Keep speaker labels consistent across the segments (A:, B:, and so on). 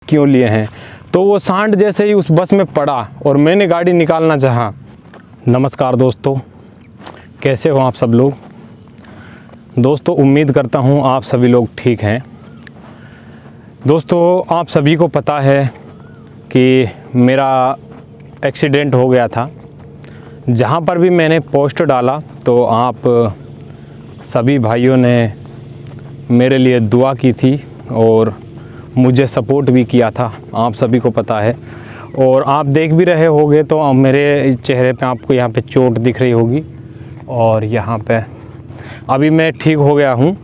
A: क्यों लिए हैं। तो वो सांड जैसे ही उस बस में पड़ा और मैंने गाड़ी निकालना चाहा। नमस्कार दोस्तों, कैसे हो आप सब लोग। दोस्तों उम्मीद करता हूँ आप सभी लोग ठीक हैं। दोस्तों आप सभी को पता है कि मेरा एक्सीडेंट हो गया था। जहाँ पर भी मैंने पोस्ट डाला तो आप सभी भाइयों ने मेरे लिए दुआ की थी और मुझे सपोर्ट भी किया था, आप सभी को पता है। और आप देख भी रहे होंगे तो मेरे चेहरे पे आपको यहाँ पे चोट दिख रही होगी और यहाँ पे अभी मैं ठीक हो गया हूँ।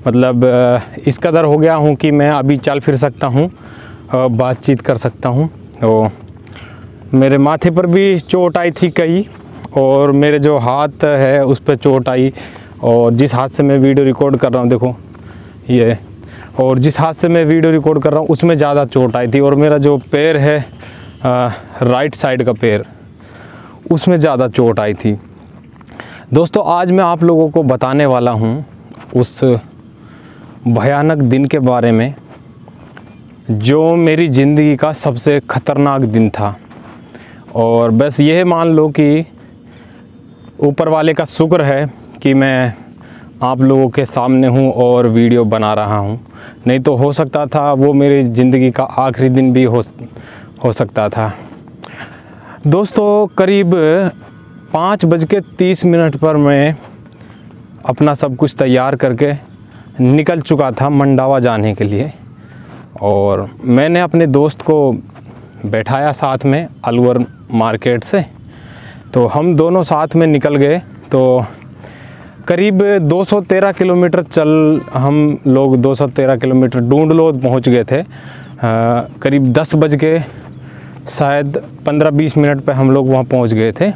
A: मतलब इस कदर हो गया हूँ कि मैं अभी चल फिर सकता हूँ, बातचीत कर सकता हूँ। तो मेरे माथे पर भी चोट आई थी कई, और मेरे जो हाथ है उस पर चोट आई, और जिस हाथ से मैं वीडियो रिकॉर्ड कर रहा हूँ देखो ये, और जिस हाथ से मैं वीडियो रिकॉर्ड कर रहा हूँ उसमें ज़्यादा चोट आई थी। और मेरा जो पैर है राइट साइड का पैर, उसमें ज़्यादा चोट आई थी। दोस्तों आज मैं आप लोगों को बताने वाला हूँ उस भयानक दिन के बारे में जो मेरी ज़िंदगी का सबसे ख़तरनाक दिन था। और बस यह मान लो कि ऊपर वाले का शुक्र है कि मैं आप लोगों के सामने हूँ और वीडियो बना रहा हूँ, नहीं तो हो सकता था वो मेरी ज़िंदगी का आखिरी दिन भी हो सकता था। दोस्तों करीब 5:30 पर मैं अपना सब कुछ तैयार करके निकल चुका था मंडावा जाने के लिए। और मैंने अपने दोस्त को बैठाया साथ में अलवर मार्केट से, तो हम दोनों साथ में निकल गए। तो करीब 213 किलोमीटर हम लोग 213 किलोमीटर ढूंढलोद पहुंच गए थे। करीब 10 बज के शायद 15-20 मिनट पे हम लोग वहाँ पहुँच गए थे।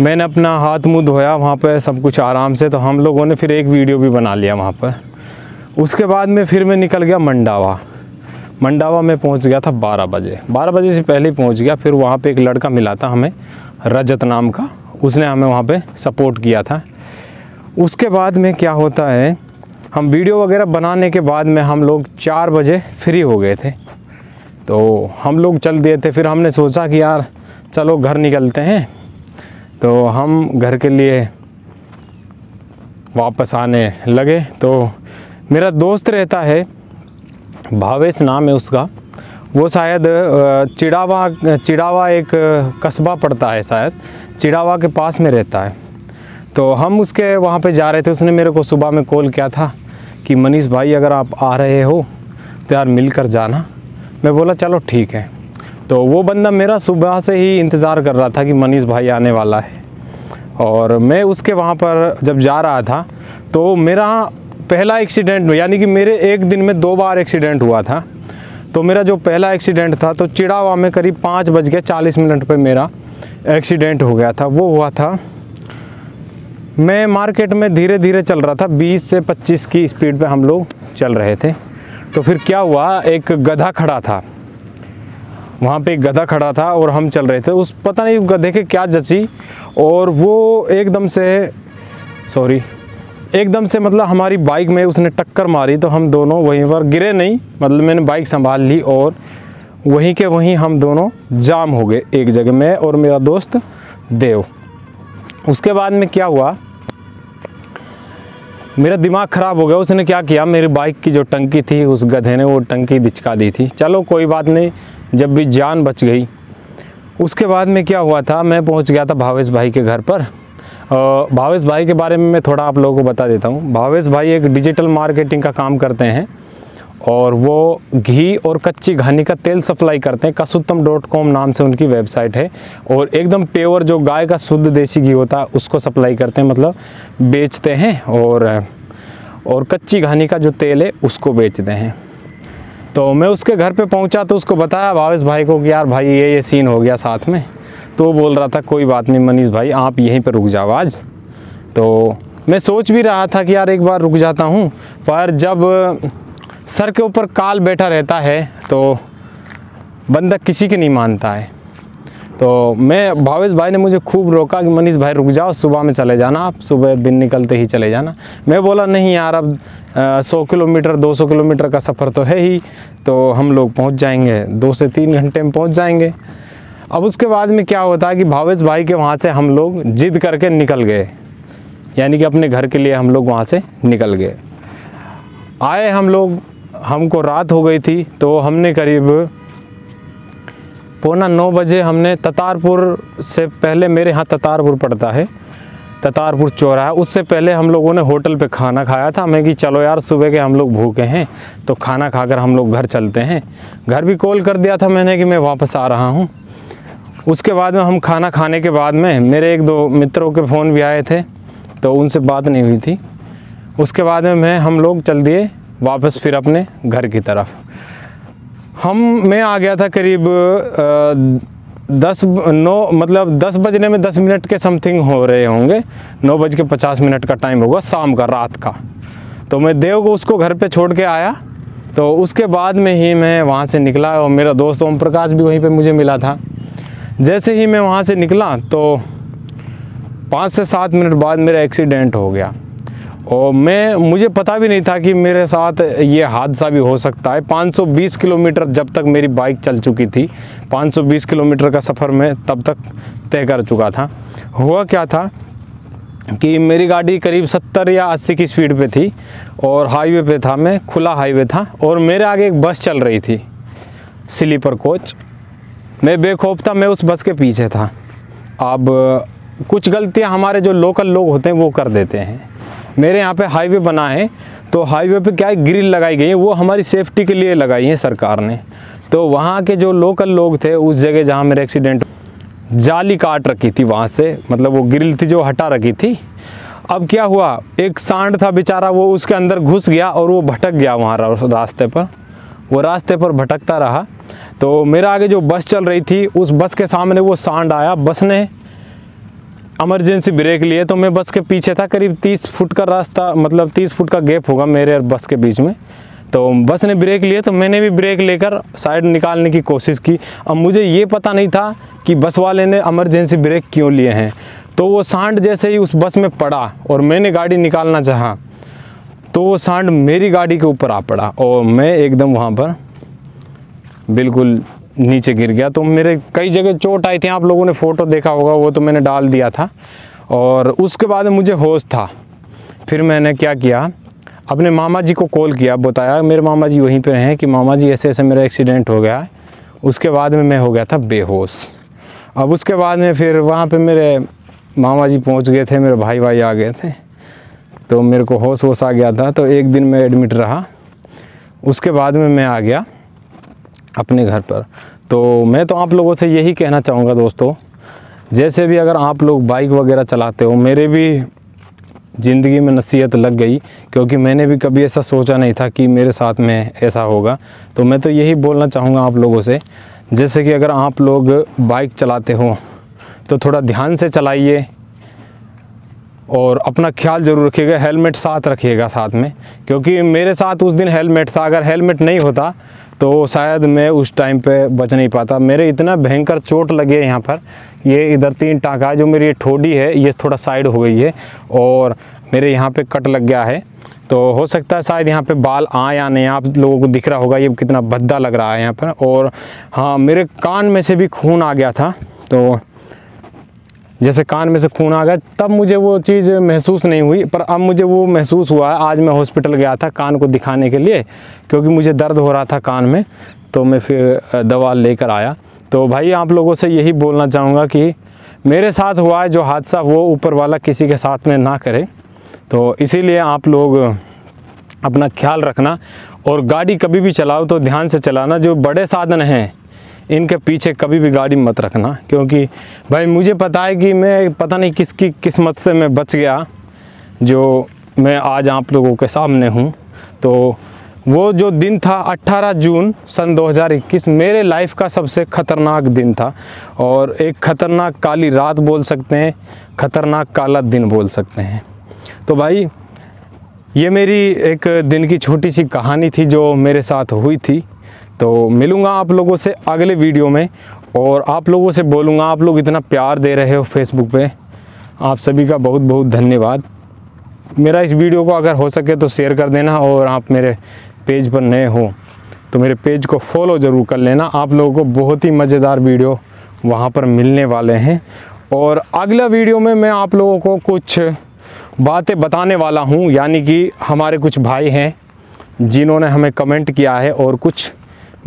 A: मैंने अपना हाथ मुँह धोया वहाँ पे सब कुछ आराम से, तो हम लोगों ने फिर एक वीडियो भी बना लिया वहाँ पर। उसके बाद में फिर मैं निकल गया मंडावा में पहुँच गया था 12 बजे से पहले ही पहुँच गया। फिर वहाँ पे एक लड़का मिला था हमें, रजत नाम का, उसने हमें वहाँ पे सपोर्ट किया था। उसके बाद में क्या होता है, हम वीडियो वगैरह बनाने के बाद में हम लोग 4 बजे फ्री हो गए थे, तो हम लोग चल दिए थे। फिर हमने सोचा कि यार चलो घर निकलते हैं, तो हम घर के लिए वापस आने लगे। तो मेरा दोस्त रहता है, भावेश नाम है उसका, वो शायद चिड़ावा एक कस्बा पड़ता है, शायद चिड़ावा के पास में रहता है। तो हम उसके वहाँ पे जा रहे थे। उसने मेरे को सुबह में कॉल किया था कि मनीष भाई अगर आप आ रहे हो तो यार मिलकर जाना। मैं बोला चलो ठीक है। तो वो बंदा मेरा सुबह से ही इंतज़ार कर रहा था कि मनीष भाई आने वाला है। और मैं उसके वहाँ पर जब जा रहा था तो मेरा पहला एक्सीडेंट, यानी कि मेरे एक दिन में 2 बार एक्सीडेंट हुआ था। तो मेरा जो पहला एक्सीडेंट था तो चिड़ावा में करीब 5:40 पे मेरा एक्सीडेंट हो गया था। वो हुआ था, मैं मार्केट में धीरे धीरे चल रहा था, 20 से 25 की स्पीड पे हम लोग चल रहे थे। तो फिर क्या हुआ, एक गधा खड़ा था वहाँ पे, एक गधा खड़ा था और हम चल रहे थे। उस पता नहीं गधे के क्या जची, और वो एकदम से मतलब हमारी बाइक में उसने टक्कर मारी। तो हम दोनों वहीं पर गिरे नहीं, मतलब मैंने बाइक संभाल ली और वहीं के वहीं हम दोनों जाम हो गए एक जगह, मैं और मेरा दोस्त देव। उसके बाद में क्या हुआ, मेरा दिमाग ख़राब हो गया। उसने क्या किया, मेरी बाइक की जो टंकी थी उस गधे ने वो टंकी दिचका दी थी। चलो कोई बात नहीं, जब भी जान बच गई। उसके बाद में क्या हुआ था, मैं पहुंच गया था भावेश भाई के घर पर। भावेश भाई के बारे में मैं थोड़ा आप लोगों को बता देता हूँ। भावेश भाई एक डिजिटल मार्केटिंग का काम करते हैं और वो घी और कच्ची घानी का तेल सप्लाई करते हैं। कसुत्तम.com नाम से उनकी वेबसाइट है। और एकदम प्योर जो गाय का शुद्ध देसी घी होता है उसको सप्लाई करते हैं, मतलब बेचते हैं। और कच्ची घानी का जो तेल है उसको बेचते हैं। तो मैं उसके घर पे पहुंचा तो उसको बताया भावेश भाई को कि यार भाई ये सीन हो गया साथ में। तो वो बोल रहा था कोई बात नहीं मनीष भाई, आप यहीं पर रुक जाओ आज। तो मैं सोच भी रहा था कि यार एक बार रुक जाता हूँ, पर जब सर के ऊपर काल बैठा रहता है तो बंदा किसी की नहीं मानता है। तो मैं भावेश भाई ने मुझे खूब रोका कि मनीष भाई रुक जाओ, सुबह में चले जाना, आप सुबह दिन निकलते ही चले जाना। मैं बोला नहीं यार, अब 100 किलोमीटर 200 किलोमीटर का सफ़र तो है ही, तो हम लोग पहुंच जाएंगे, 2 से 3 घंटे में पहुंच जाएंगे। अब उसके बाद में क्या होता है कि भावेश भाई के वहाँ से हम लोग जिद करके निकल गए, यानी कि अपने घर के लिए हम लोग वहाँ से निकल गए। आए हम लोग, हमको रात हो गई थी, तो हमने करीब 8:45 बजे हमने ततारपुर से पहले, मेरे यहाँ ततारपुर पड़ता है, ततारपुर चौराहा, उससे पहले हम लोगों ने होटल पे खाना खाया था। मैं कि चलो यार सुबह के हम लोग भूखे हैं तो खाना खाकर हम लोग घर चलते हैं। घर भी कॉल कर दिया था मैंने कि मैं वापस आ रहा हूँ। उसके बाद में हम खाना खाने के बाद में मेरे 1-2 मित्रों के फ़ोन भी आए थे, तो उनसे बात नहीं हुई थी। उसके बाद में हम लोग चल दिए वापस फिर अपने घर की तरफ। मैं आ गया था करीब 10 बजने में 10 मिनट के समथिंग हो रहे होंगे, 9:50 का टाइम होगा शाम का, रात का। तो मैं देव को उसको घर पे छोड़ के आया, तो उसके बाद में ही मैं वहाँ से निकला और मेरा दोस्त ओम प्रकाश भी वहीं पे मुझे मिला था। जैसे ही मैं वहाँ से निकला तो 5 से 7 मिनट बाद मेरा एक्सीडेंट हो गया और मुझे पता भी नहीं था कि मेरे साथ ये हादसा भी हो सकता है। 520 किलोमीटर जब तक मेरी बाइक चल चुकी थी, 520 किलोमीटर का सफ़र मैं तब तक तय कर चुका था। हुआ क्या था कि मेरी गाड़ी करीब 70 या 80 की स्पीड पे थी और हाईवे पे था, मैं खुला हाईवे था और मेरे आगे एक बस चल रही थी, स्लीपर कोच। मैं बेखौफ था, मैं उस बस के पीछे था। अब कुछ गलतियां हमारे जो लोकल लोग होते हैं वो कर देते हैं। मेरे यहाँ पे हाईवे बना है, तो हाईवे पे क्या है, ग्रिल लगाई गई है, वो हमारी सेफ्टी के लिए लगाई है सरकार ने। तो वहाँ के जो लोकल लोग थे, उस जगह जहाँ मेरा एक्सीडेंट, जाली काट रखी थी वहाँ से, मतलब वो ग्रिल थी जो हटा रखी थी। अब क्या हुआ, एक सांड था बेचारा, वो उसके अंदर घुस गया और वो भटक गया वहाँ रास्ते पर, वो रास्ते पर भटकता रहा। तो मेरा आगे जो बस चल रही थी, उस बस के सामने वो सांड आया, बस ने इमरजेंसी ब्रेक लिए, तो मैं बस के पीछे था। करीब 30 फुट का रास्ता, मतलब 30 फुट का गैप होगा मेरे और बस के बीच में। तो बस ने ब्रेक लिए, तो मैंने भी ब्रेक लेकर साइड निकालने की कोशिश की। अब मुझे ये पता नहीं था कि बस वाले ने इमरजेंसी ब्रेक क्यों लिए हैं। तो वो सांड जैसे ही उस बस में पड़ा और मैंने गाड़ी निकालना चाहा, तो वो सांड मेरी गाड़ी के ऊपर आ पड़ा और मैं एकदम वहाँ पर बिल्कुल नीचे गिर गया। तो मेरे कई जगह चोट आई थी, आप लोगों ने फ़ोटो देखा होगा, वो तो मैंने डाल दिया था। और उसके बाद मुझे होश था। फिर मैंने क्या किया, अपने मामा जी को कॉल किया, बताया, मेरे मामा जी वहीं पे हैं कि मामा जी ऐसे ऐसे मेरा एक्सीडेंट हो गया है। उसके बाद में मैं हो गया था बेहोश। अब उसके बाद में फिर वहाँ पे मेरे मामा जी पहुँच गए थे, मेरे भाई आ गए थे, तो मेरे को होश आ गया था। तो एक दिन मैं एडमिट रहा, उसके बाद में मैं आ गया अपने घर पर। तो मैं तो आप लोगों से यही कहना चाहूँगा दोस्तों, जैसे भी अगर आप लोग बाइक वगैरह चलाते हो, मेरे भी ज़िंदगी में नसीहत लग गई, क्योंकि मैंने भी कभी ऐसा सोचा नहीं था कि मेरे साथ में ऐसा होगा। तो मैं तो यही बोलना चाहूँगा आप लोगों से, जैसे कि अगर आप लोग बाइक चलाते हो तो थोड़ा ध्यान से चलाइए और अपना ख्याल ज़रूर रखिएगा, हेलमेट साथ रखिएगा साथ में। क्योंकि मेरे साथ उस दिन हेलमेट था, अगर हेलमेट नहीं होता तो शायद मैं उस टाइम पे बच नहीं पाता। मेरे इतना भयंकर चोट लगी है यहाँ पर, ये इधर 3 टाँका, जो मेरी ठोड़ी है ये थोड़ा साइड हो गई है और मेरे यहाँ पे कट लग गया है। तो हो सकता है शायद यहाँ पे बाल आए या नहीं, आप लोगों को दिख रहा होगा ये कितना भद्दा लग रहा है यहाँ पर। और हाँ, मेरे कान में से भी खून आ गया था, तो जैसे कान में से खून आ गया तब मुझे वो चीज़ महसूस नहीं हुई, पर अब मुझे वो महसूस हुआ है। आज मैं हॉस्पिटल गया था कान को दिखाने के लिए, क्योंकि मुझे दर्द हो रहा था कान में, तो मैं फिर दवा लेकर आया। तो भाई आप लोगों से यही बोलना चाहूँगा कि मेरे साथ हुआ है जो हादसा, वो ऊपर वाला किसी के साथ में ना करे। तो इसीलिए आप लोग अपना ख्याल रखना और गाड़ी कभी भी चलाओ तो ध्यान से चलाना। जो बड़े साधन हैं इनके पीछे कभी भी गाड़ी मत रखना, क्योंकि भाई मुझे पता है कि मैं पता नहीं किसकी किस्मत से मैं बच गया, जो मैं आज आप लोगों के सामने हूँ। तो वो जो दिन था 18 जून सन 2021 मेरे लाइफ का सबसे ख़तरनाक दिन था, और एक ख़तरनाक काली रात बोल सकते हैं, ख़तरनाक काला दिन बोल सकते हैं। तो भाई ये मेरी एक दिन की छोटी सी कहानी थी जो मेरे साथ हुई थी। तो मिलूँगा आप लोगों से अगले वीडियो में, और आप लोगों से बोलूँगा, आप लोग इतना प्यार दे रहे हो फेसबुक पे, आप सभी का बहुत बहुत धन्यवाद। मेरा इस वीडियो को अगर हो सके तो शेयर कर देना, और आप मेरे पेज पर नए हो तो मेरे पेज को फॉलो ज़रूर कर लेना। आप लोगों को बहुत ही मज़ेदार वीडियो वहाँ पर मिलने वाले हैं। और अगला वीडियो में मैं आप लोगों को कुछ बातें बताने वाला हूँ, यानी कि हमारे कुछ भाई हैं जिन्होंने हमें कमेंट किया है और कुछ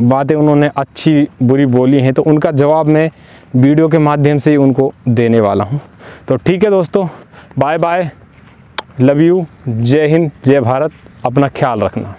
A: बातें उन्होंने अच्छी बुरी बोली हैं, तो उनका जवाब मैं वीडियो के माध्यम से ही उनको देने वाला हूँ। तो ठीक है दोस्तों, बाय बाय, लव यू, जय हिंद, जय भारत, अपना ख्याल रखना।